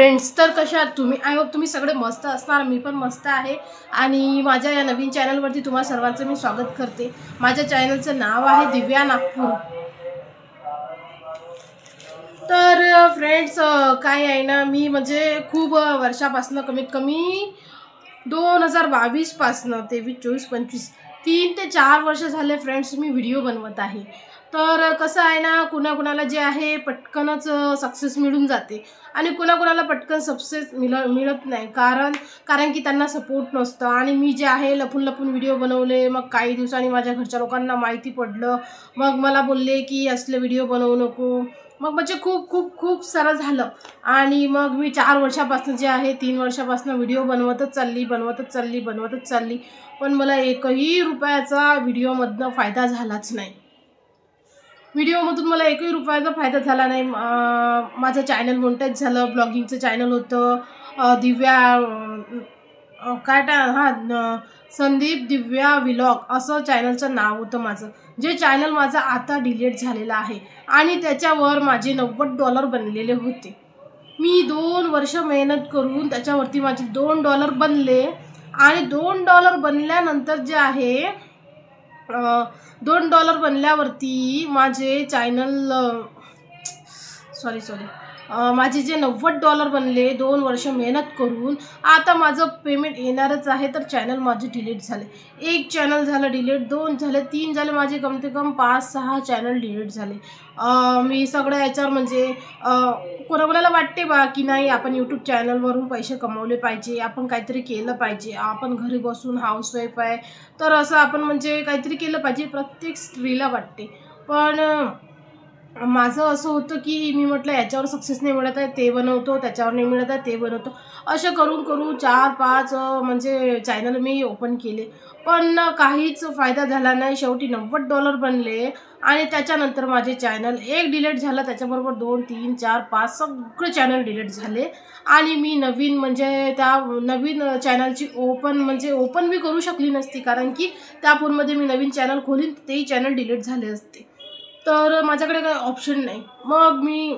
Friends, तर कशा आहात तुम्ही? आय होप तुम्ही सगळे मस्त असणार. मी पण मस्त आहे आणि माझ्या या नवीन चॅनलवरती तुम्हा सर्वांचं मी स्वागत करते. माझ्या चॅनलचं नाव आहे दिव्या नागपूर. तर फ्रेंड्स, काय आहे ना, मी म्हणजे खूप वर्षापासून कमीत कमी 2022 पासनं 23, 24, 25 3 ते 4 वर्ष झाले फ्रेंड्स मी व्हिडिओ बनवत आहे. तर कसं आहे ना, कुणाकुणाला जे आहे पटकनच सक्सेस मिळून जाते आणि कुणाकुणाला पटकन सक्सेस मिळत नाही. कारण की त्यांना सपोर्ट नसतं. आणि मी जे आहे लपून लपून व्हिडिओ बनवले. मग काही दिवसांनी माझ्या घरच्या लोकांना माहिती पडलं. मग मला बोलले की असले व्हिडिओ बनवू नको. मग म्हणजे खूप खूप खूप सारं झालं. आणि मग मी 4 वर्षापासून जे आहे 3 वर्षापासून व्हिडिओ बनवतच चालली. पण मला एकही रुपयाचा व्हिडिओमधनं फायदा झालाच नाही. व्हिडिओमधून मला एकही रुपयाचा फायदा झाला नाही. माझं चॅनल मोनेटाईज झालं. ब्लॉगिंगचं चॅनल होतं दिव्या संदीप दिव्या व्लॉग असं चॅनलचं नाव होतं माझं. जे चॅनल माझं आता डिलीट झालेलं आहे आणि त्याच्यावर माझे $90 बनलेले होते. मी 2 वर्ष मेहनत करून त्याच्यावरती माझे $2 बनले. आणि $2 बनल्यानंतर जे आहे $2 बनल्यावरती माझे चॅनल माझे जे $90 बनले 2 वर्ष मेहनत करून, आता माझं पेमेंट येणारच आहे. तर चॅनल माझे डिलीट झाले. एक चॅनल झालं डिलीट, 2 झाले, 3 झाले, माझे कम से कम 5-6 चॅनल डिलीट झाले. मी सगळ्या याच्यावर म्हणजे कोणाकोणाला वाटते बा की नाही, आपण यूट्यूब चॅनलवरून पैसे कमवले पाहिजे, आपण काहीतरी केलं पाहिजे, आपण घरी बसून हाऊसवाईफ आहे तर असं आपण म्हणजे काहीतरी केलं पाहिजे, प्रत्येक स्त्रीला वाटते. पण माझं असं होतं की मी म्हटलं याच्यावर सक्सेस नाही मिळत आहे ते बनवतो, त्याच्यावर नाही मिळत आहे ते बनवतो. असं करून 4-5 म्हणजे चॅनल मी ओपन केले. पण काहीच फायदा झाला नाही. शेवटी $90 बनले आणि त्याच्यानंतर माझे चॅनल एक डिलीट झालं, त्याच्याबरोबर 2, 3, 4, 5 सगळे चॅनल डिलीट झाले. आणि मी नवीन म्हणजे त्या नवीन चॅनलची ओपन मी करू शकली नसती, कारण की त्या फोनमध्ये मी नवीन चॅनल खोलीन तेही चॅनल डिलीट झाले असते. तर माझ्याकडे काही ऑप्शन नाही. मग मी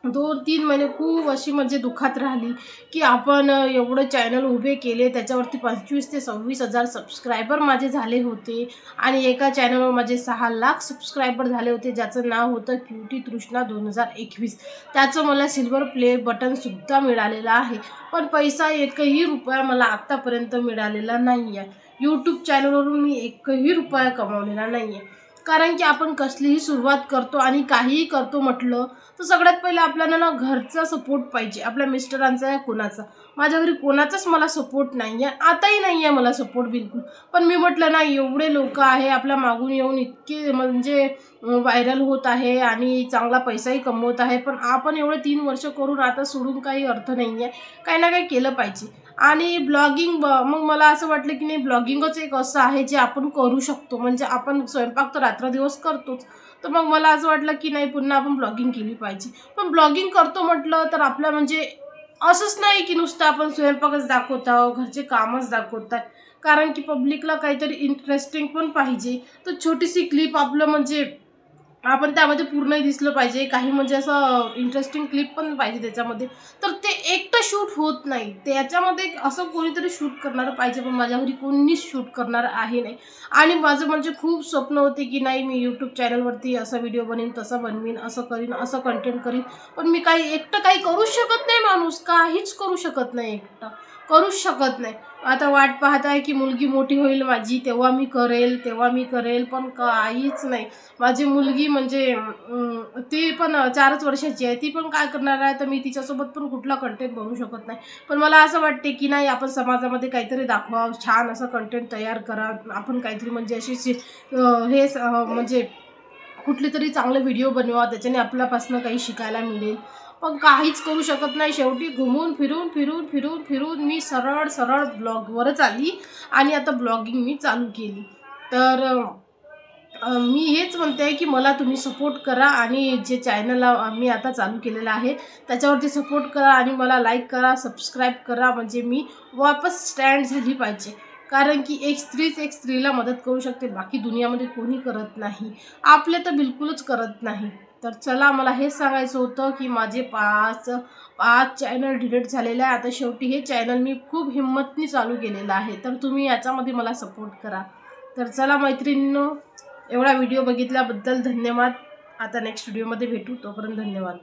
2-3 महिने खूप अशी म्हणजे दुःखात राहिली की आपण एवढं चॅनल उभे केले, त्याच्यावरती 25,000 ते 26,000 सबस्क्रायबर माझे झाले होते. आणि एका चॅनलवर माझे 6 लाख सबस्क्रायबर झाले होते, ज्याचं नाव होतं क्यूटी तृष्णा 2021. त्याचं मला सिल्वर प्ले बटनसुद्धा मिळालेलं आहे. पण पैसा एकही रुपया मला आत्तापर्यंत मिळालेला नाही आहे. यूट्यूब चॅनलवरून मी एकही रुपया कमावलेला नाही आहे. कारण की आपण कसलीही सुरुवात करतो आणि काहीही करतो म्हटलं तर सगळ्यात पहिले आपल्याला ना घरचा सपोर्ट पाहिजे, आपल्या मिस्टरांचा या कोणाचा. माझ्या घरी कोणाचाच मला सपोर्ट नाही आहे, आताही नाही आहे मला सपोर्ट बिलकुल. पण मी म्हटलं नाही, एवढे लोक आहे आपल्या मागून येऊन इतके म्हणजे व्हायरल होत आहे आणि चांगला पैसाही कमवत आहे, पण आपण एवढे 3 वर्ष करून आता सोडून काही अर्थ नाही आहे. काही ना काही केलं पाहिजे. आणि ब्लॉगिंग मग मला असं वाटलं की नाही, ब्लॉगिंगच एक असं आहे जे आपण करू शकतो. म्हणजे आपण स्वयंपाक तर रात्रदिवस करतोच, तर मग मला असं वाटलं की नाही, पुन्हा आपण ब्लॉगिंग केली पाहिजे. पण ब्लॉगिंग करतो म्हटलं तर आपलं म्हणजे असंच नाही की नुसतं आपण स्वयंपाकच दाखवत आहोत, घरचे कामच दाखवत आहे. कारण की पब्लिकला काहीतरी इंटरेस्टिंग पण पाहिजे. तर छोटीशी क्लिप आपलं म्हणजे आपण त्यामध्ये पूर्णही दिसलं पाहिजे. काही म्हणजे असं इंटरेस्टिंग क्लिप पण पाहिजे त्याच्यामध्ये. तर ते एकटं शूट होत नाही, त्याच्यामध्ये असं कोणीतरी शूट करणारं पाहिजे. पण माझ्या घरी कोणीच शूट करणारं आहे नाही. आणि माझं म्हणजे खूप स्वप्न होते की नाही, मी यूट्यूब चॅनलवरती असा व्हिडिओ बनवीन, तसं बनवीन, असं करीन, असं कंटेंट करीन. पण मी एकटं काही करूच शकत नाही. माणूस काहीच करू शकत नाही, एकटं करूच शकत नाही. आता वाट पाहत आहे की मुलगी मोठी होईल माझी, तेव्हा मी करेल. पण काहीच नाही. माझी मुलगी म्हणजे ती पण 4च वर्षाची आहे. ती पण काय करणार आहे, तर मी तिच्यासोबत पण कुठला कंटेंट बनवू शकत नाही. पण मला असं वाटते की नाही, आपण समाजामध्ये काहीतरी दाखवावं, छान असं कंटेंट तयार करा. आपण काहीतरी म्हणजे अशी म्हणजे कुठली तरी चांगले व्हिडिओ बनवा, त्याच्याने आपल्यापासून काही शिकायला मिळेल. पण काहीच करू शकत नाही. शेवटी घुमून फिरून मी सरळ ब्लॉगवरच आली आणि आता ब्लॉगिंग मी चालू केली. तर मी हेच म्हणते की मला तुम्ही सपोर्ट करा आणि जे चॅनल मी आता चालू केलेलं आहे त्याच्यावरती सपोर्ट करा आणि मला लाईक करा, सबस्क्राईब करा. म्हणजे मी वापस स्टँड झाली पाहिजे. कारण की एक स्त्रीला मदत करू शकते, बाकी दुनियामध्ये कोणी करत नाही. आपले तर बिलकुलच करत नाही. तर चला, मला हेच सांगायचं होतं की माझे पाच चॅनल डिलीट झालेले आहे. आता शेवटी हे चॅनल मी खूप हिंमतनी चालू केलेलं आहे, तर तुम्ही याच्यामध्ये मला सपोर्ट करा. तर चला मैत्रिणींनो, एवढा व्हिडिओ बघितल्याबद्दल धन्यवाद. आता नेक्स्ट व्हिडिओमध्ये भेटू, तोपर्यंत धन्यवाद.